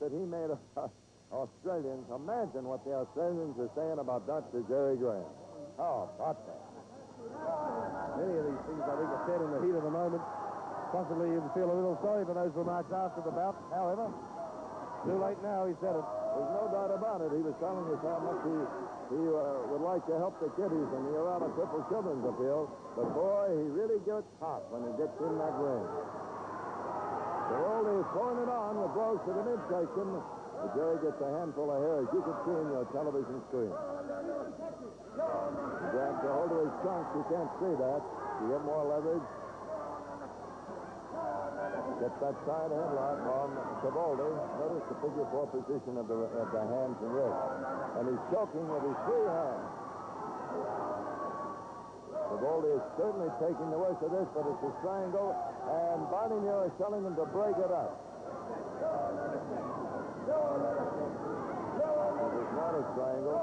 that he made about Australians. Imagine what the Australians are saying about Dr. Jerry Graham. How about that? Many of these things, I think, are said in the heat of the moment. Possibly you feel a little sorry for those remarks after the bout. However, too late now, he said it. There's no doubt about it. He was telling us how much he would like to help the kiddies in the Urana Crippled Children's Appeal. But, boy, he really gets hot when he gets in that ring. Savoldi is throwing it on with blows to the midsection. But Jerry gets a handful of hair, as you can see in your television screen. He grabs a hold of his trunks. You can't see that. You get more leverage. Gets that side headlock on Savoldi. Notice the figure 4 position of the hands and wrists. And he's choking with his free hand. Savoldi is certainly taking the worst of this, but it's a triangle, and Barney Muir is telling him to break it up. It is not a triangle.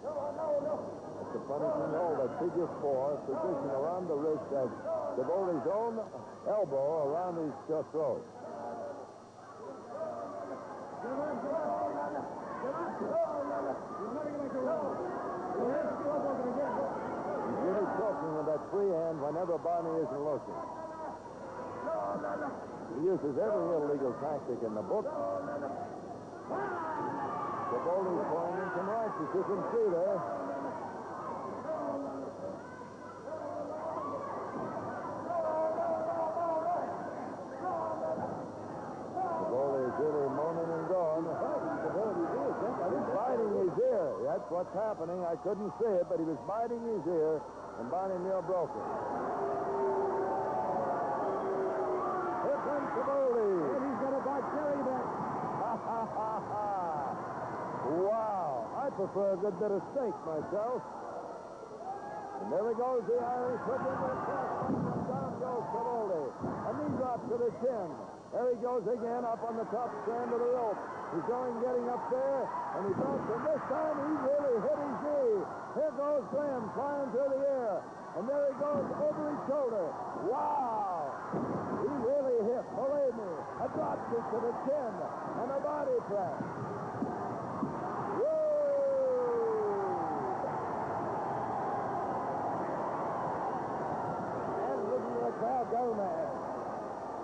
It's a punishing hold, a figure 4 position around the wrist of Savoldi's own elbow around his throat. He's really choking with that free hand whenever Barney isn't looking. He uses every illegal tactic in the book. Savoldi's pouring in some rights, as you can see there. Savoldi is really moaning and groaning. He's biting his ear. That's what's happening. I couldn't see it, but he was biting his ear, and Barney Muir broke it. Here comes Savoldi. And he's going to bite Jerry back. Ha, ha, ha, ha. Wow. I prefer a good bit of steak myself. And there he goes, the Irish hook into the cross. And down goes Savoldi. A knee drop to the chin. There he goes again, up on the top strand of the rope. He's going, getting up there, and he drops, and this time he really hit his knee. Here goes Graham flying through the air, and there he goes over his shoulder. Wow! He really hit, believe me, a drop kick to the chin and a body press. Woo! And listen to the crowd go mad.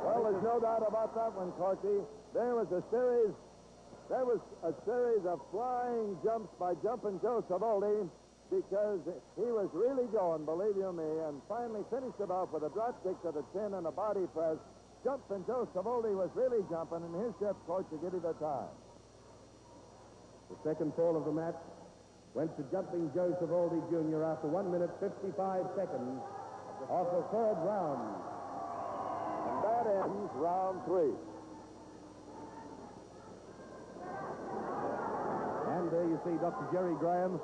Well, there's no doubt about that one, Corky. There was a series of flying jumps by Jumpin' Joe Savoldi because he was really going, believe you me, and finally finished it off with a drop kick to the chin and a body press. Jumpin' Joe Savoldi was really jumping, and here's Jeff Court to give you the time. The second fall of the match went to Jumping Joe Savoldi, Jr. after 1 minute 55 seconds of the third round. And that ends round 3. And there you see Dr. Jerry Graham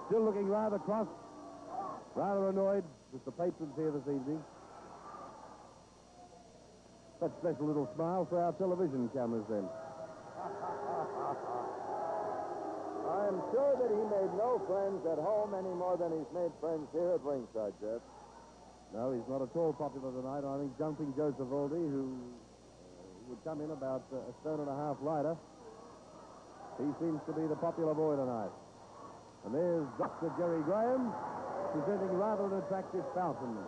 still looking rather cross, rather annoyed with the patrons here this evening. Such special little smile for our television cameras then. I'm sure that he made no friends at home any more than he's made friends here at ringside, Jeff. No, he's not at all popular tonight. I think Jumping Joe Savoldi, who would come in about a stone and a half lighter, he seems to be the popular boy tonight. And there's Dr. Jerry Graham presenting rather an attractive fountain.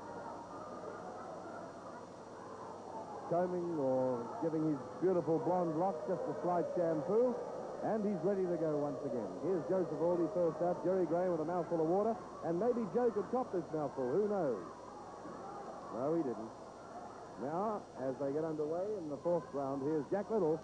Combing or giving his beautiful blonde locks just a slight shampoo. And he's ready to go once again. Here's Joe Savoldi first up. Jerry Graham with a mouthful of water. And maybe Joe could top this mouthful. Who knows? No, he didn't. Now, as they get underway in the fourth round, here's Jack Little.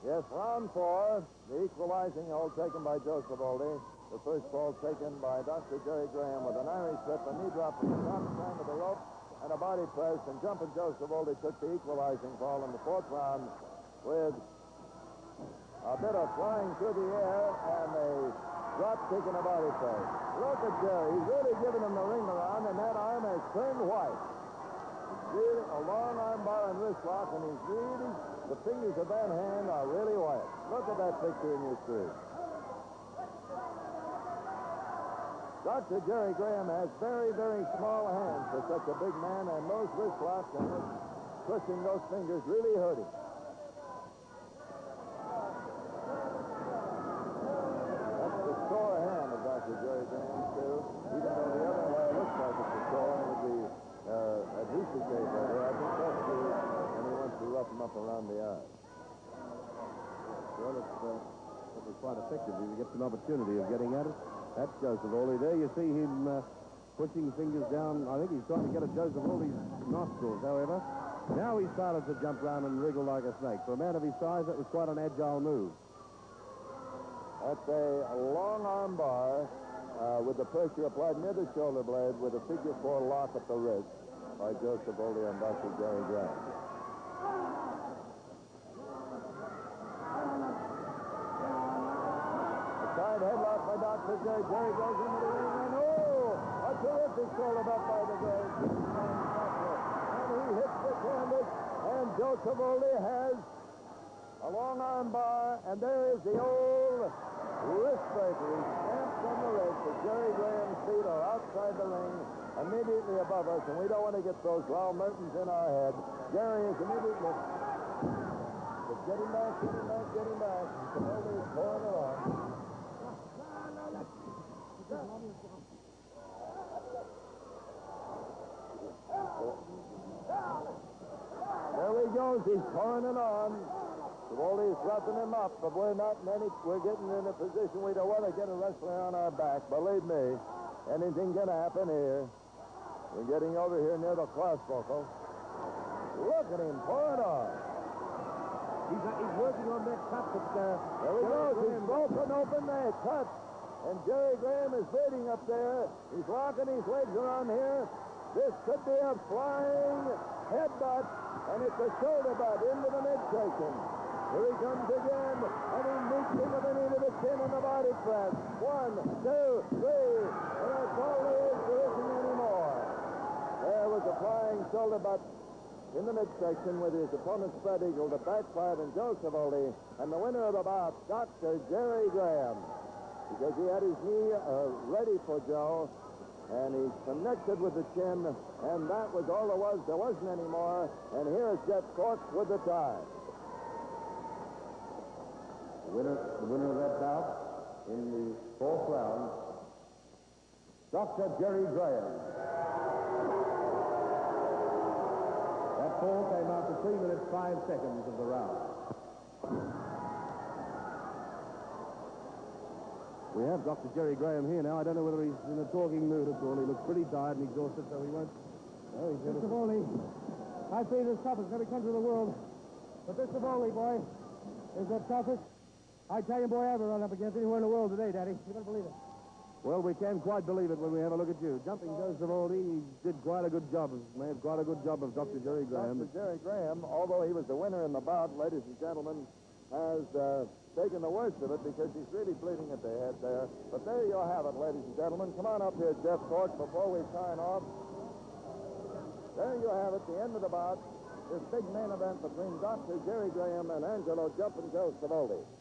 Yes, round 4, the equalizing hold taken by Joe Savoldi. The first ball taken by Dr. Jerry Graham with an Irish whip, a knee drop from the top strand of the rope, and a body press. And Jumpin' Joe Savoldi took the equalizing ball in the fourth round with a bit of flying through the air and a drop kick and a body press. Look at Jerry. He's really giving him the ring around, and that arm has turned white. Really a long arm bar and wrist lock, and he's really, the fingers of that hand are really white. Look at that picture in your screen. Dr. Jerry Graham has very, very small hands for such a big man, and those wrist locks and twisting those fingers really hurt him. Well, it's probably quite effective if he gets an opportunity of getting at it. That's Joseph Savoldi. There you see him pushing fingers down. I think he's trying to get at Joseph Savoldi's nostrils, however. Now he started to jump round and wriggle like a snake. For a man of his size, that was quite an agile move. That's a long arm bar with the pressure applied near the shoulder blade with a figure 4 lock at the wrist by Joseph Savoldi and Dr. Jerry Graham. A side headlock by Dr. Jerry. Jerry goes into the ring and a terrific shoulder butt by the great doctor. And he hits the canvas, and Joseph Savoldi has a long arm bar, and there is the old wrist breaker. He stamps on the wrist. The Jerry Graham's feet are outside the ring, immediately above us, and we don't want to get those Raul Mertens in our head. Jerry is immediately just getting back. Savoldi is pouring it on. There he goes. He's pouring it on. Savoldi's roughing him up, but we're getting in a position we don't want to get a wrestler on our back. Believe me, anything can happen here. We're getting over here near the cross vocal. Look at him, pour it on. He's working on that cut that, there he goes. He's broken open that cut. And Jerry Graham is waiting up there. He's locking his legs around here. This could be a flying headbutt, and it's a shoulder butt into the midsection. Here he comes again, and he meets him with a knee to the chin and the body press. 1, 2, 3, and that's all there is. There isn't any more. There was a flying shoulder butt in the midsection with his opponent spread eagle to backfire on Joseph Savoldi, and the winner of the bout, Dr. Jerry Graham, because he had his knee ready for Joe, and he connected with the chin, and that was all there was. There wasn't any more, and here's Jeff Cork with the tie. The winner of that bout in the 4th round, Dr. Jerry Graham. That fall came after 3 minutes, 5 seconds of the round. We have Dr. Jerry Graham here now. I don't know whether he's in a talking mood at all. He looks pretty tired and exhausted, so he won't. Oh, he's Mr. Savoldi, I say this toughest in every country in the world. But this Savoldi, boy, is the toughest Italian boy I ever run up against anywhere in the world today, Daddy. You better believe it. Well, we can quite believe it when we have a look at you. Jumping Joseph Savoldi, he did quite a good job. Made quite a good job of Dr. Jerry Graham. Dr. Jerry Graham, although he was the winner in the bout, ladies and gentlemen, has taken the worst of it because he's really bleeding at the head there. But there you have it, ladies and gentlemen. Come on up here, Jeff Cork, before we sign off. There you have it, the end of the bout. This big main event between Dr. Jerry Graham and Angelo Jumpin' Joe Savoldi.